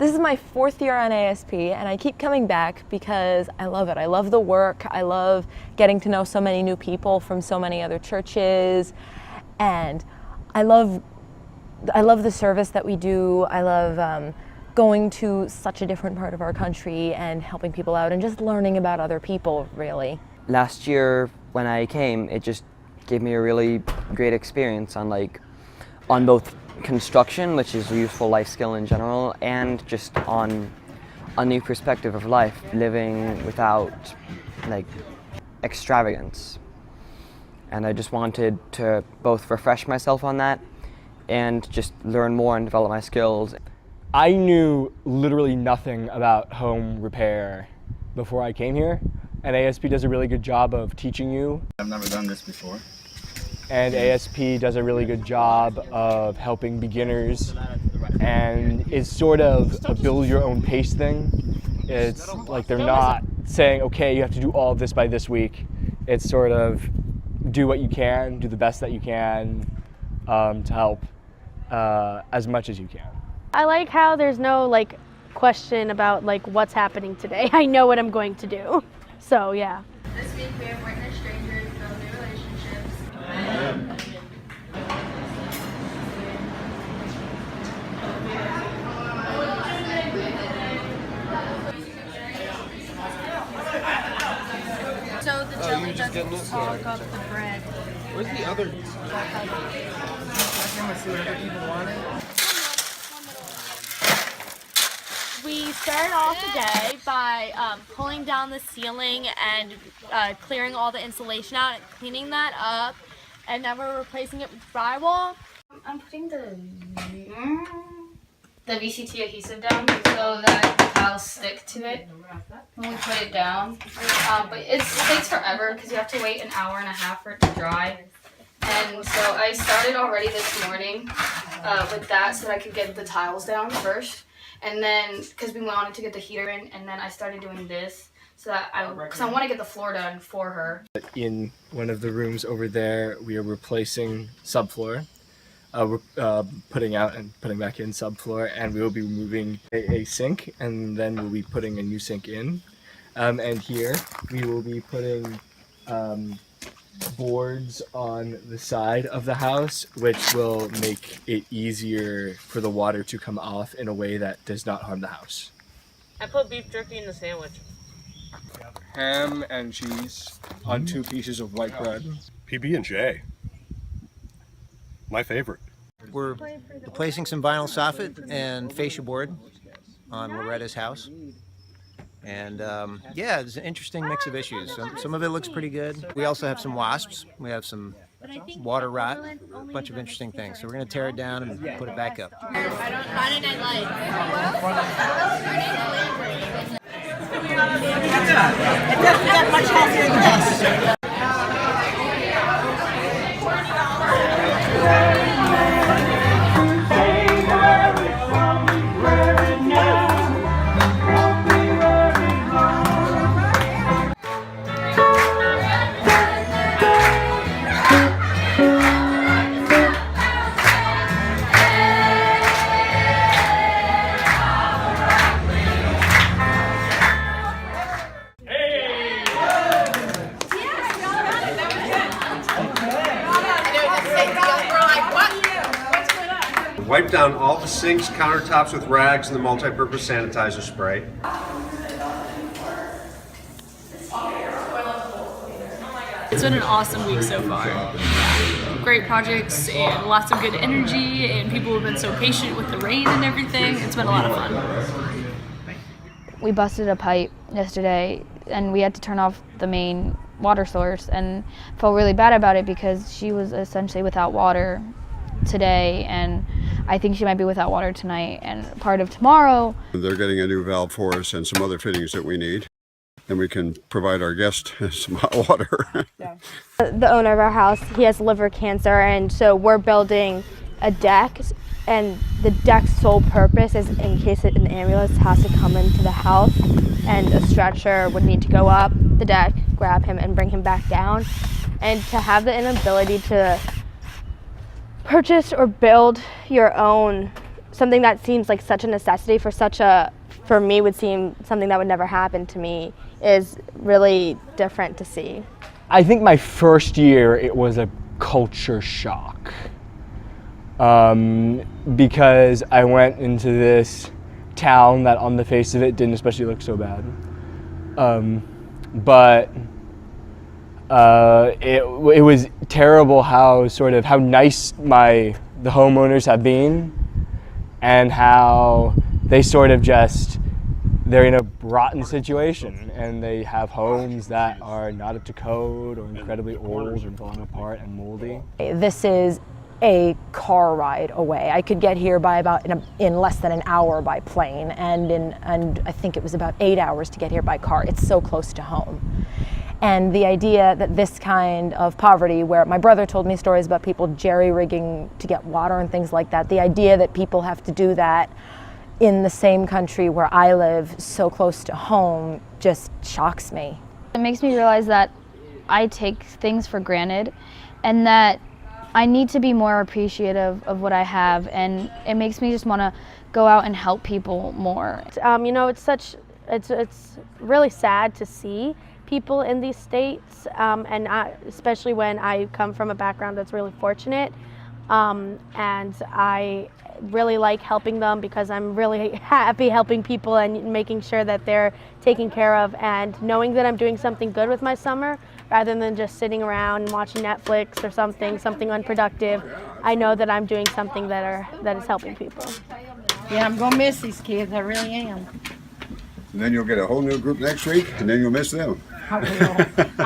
This is my 4th year on ASP, and I keep coming back because I love it. I love the work. I love getting to know so many new people from so many other churches, and I love the service that we do. I love going to such a different part of our country and helping people out and just learning about other people, really. Last year when I came, it just gave me a really great experience on both construction, which is a useful life skill in general, and just on a new perspective of life, living without extravagance. And I just wanted to both refresh myself on that and just learn more and develop my skills. I knew literally nothing about home repair before I came here, and ASP does a really good job of teaching you. I've never done this before. And ASP does a really good job of helping beginners, and it's sort of a build your own pace thing. It's like they're not saying, okay, you have to do all of this by this week. It's sort of do what you can, do the best that you can to help as much as you can. I like how there's no question about what's happening today. I know what I'm going to do. So yeah. This week we have witnessed strangers, build new relationships. So the jelly doesn't clog up the bread. Where's the other? I can see what other people wanted. We started off the day by pulling down the ceiling and clearing all the insulation out and cleaning that up, and now we're replacing it with drywall. I'm putting the VCT adhesive down so that the tiles stick to it when we put it down. But it takes forever because you have to wait an hour and a half for it to dry. And so I started already this morning with that so that I could get the tiles down first. And then, because we wanted to get the heater in, and then I started doing this so that because I want to get the floor done for her. In one of the rooms over there, we are replacing subfloor. We're putting out and putting back in subfloor, and we will be removing a sink, and then we'll be putting a new sink in. And here we will be putting boards on the side of the house, which will make it easier for the water to come off in a way that does not harm the house. I put beef jerky in the sandwich. Ham and cheese on 2 pieces of white bread. PB&J. My favorite. We're replacing some vinyl soffit and fascia board on Loretta's house. And yeah, it's an interesting mix of issues. Some of it looks pretty good. We also have some wasps. We have some water rot, a bunch of interesting things. So we're going to tear it down and put it back up. Friday Night Lights. It doesn't get much healthier than this. Wipe down all the sinks, countertops with rags and the multi-purpose sanitizer spray. It's been an awesome week so far. Great projects and lots of good energy, and people have been so patient with the rain and everything. It's been a lot of fun. We busted a pipe yesterday and we had to turn off the main water source, and felt really bad about it because she was essentially without water today, and I think she might be without water tonight and part of tomorrow. They're getting a new valve for us and some other fittings that we need. Then we can provide our guest some hot water. Yeah. The owner of our house, he has liver cancer, and so we're building a deck, and the deck's sole purpose is in case an ambulance has to come into the house and a stretcher would need to go up the deck, grab him and bring him back down. And to have the inability to purchase or build your own something that seems like such a necessity for me would seem something that would never happen to me is really different to see. I think my first year it was a culture shock because I went into this town that on the face of it didn't especially look so bad. But it was terrible how nice the homeowners have been, and how they they're in a rotten situation, and they have homes that are not up to code or incredibly old and falling apart and moldy. This is a car ride away. I could get here by in less than an hour by plane, and I think it was about 8 hours to get here by car. It's so close to home. And the idea that this kind of poverty, where my brother told me stories about people jerry-rigging to get water and things like that, the idea that people have to do that in the same country where I live, so close to home, just shocks me. It makes me realize that I take things for granted, and that I need to be more appreciative of what I have, and it makes me just want to go out and help people more. You know, it's really sad to see people in these states, and especially when I come from a background that's really fortunate, and I really like helping them because I'm really happy helping people and making sure that they're taken care of, and knowing that I'm doing something good with my summer rather than just sitting around and watching Netflix or something unproductive. I know that I'm doing something that is helping people. Yeah, I'm gonna miss these kids, I really am. And then you'll get a whole new group next week, and then you'll miss them. I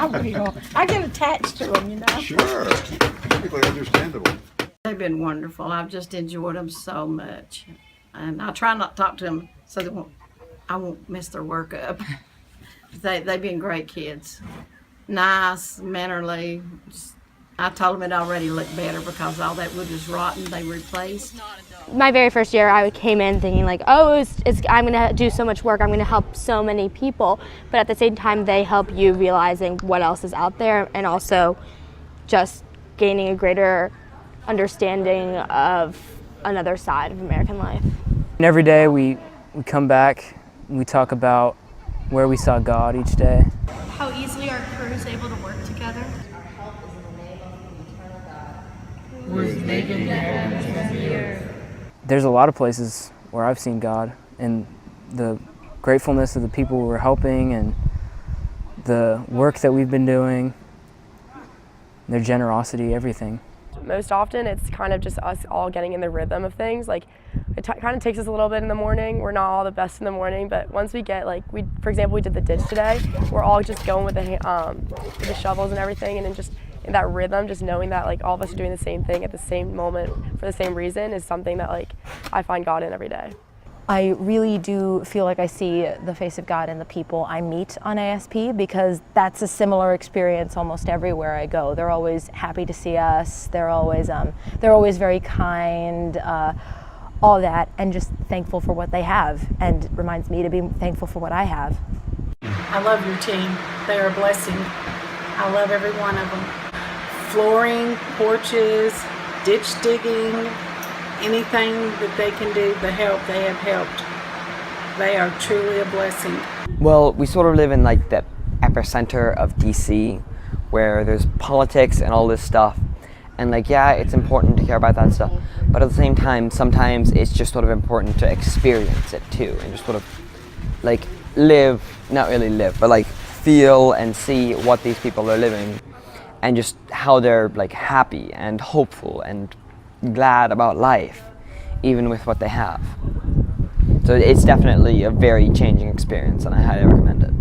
will. I get attached to them, you know. Sure, perfectly understandable. They've been wonderful. I've just enjoyed them so much, and I try not to talk to them so I won't mess their work up. They've been great kids, nice, mannerly. I told them it already looked better because all that wood was rotten. They replaced. My very first year, I came in thinking like, oh, I'm gonna do so much work. I'm gonna help so many people. But at the same time, they help you realizing what else is out there, and also just gaining a greater understanding of another side of American life. And every day we come back and we talk about where we saw God each day. How easily are crews able to work together? There's a lot of places where I've seen God, and the gratefulness of the people we're helping and the work that we've been doing, their generosity, everything. Most often it's kind of just us all getting in the rhythm of things. Like it kind of takes us a little bit in the morning. We're not all the best in the morning, but once we get for example, we did the ditch today. We're all just going with the shovels and everything, and then just in that rhythm, just knowing that all of us are doing the same thing at the same moment for the same reason is something that I find God in every day. I really do feel like I see the face of God in the people I meet on ASP, because that's a similar experience almost everywhere I go. They're always happy to see us. They're always very kind, all that, and just thankful for what they have. And it reminds me to be thankful for what I have. I love your team. They are a blessing. I love every one of them. Flooring, porches, ditch digging, anything that they can do to help, they have helped. They are truly a blessing. Well, we sort of live in the epicenter of DC, where there's politics and all this stuff. And yeah, it's important to care about that stuff. But at the same time, sometimes it's just sort of important to experience it too, and just sort of live, not really live, but feel and see what these people are living, and just how they're happy and hopeful and glad about life, even with what they have. So it's definitely a very changing experience, and I highly recommend it.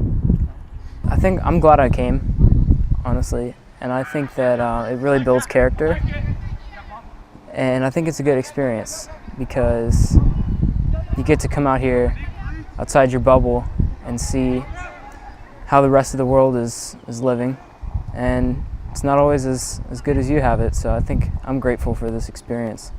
I think I'm glad I came, honestly, and I think that it really builds character, and I think it's a good experience because you get to come out here outside your bubble and see how the rest of the world is living, and it's not always as good as you have it, so I think I'm grateful for this experience.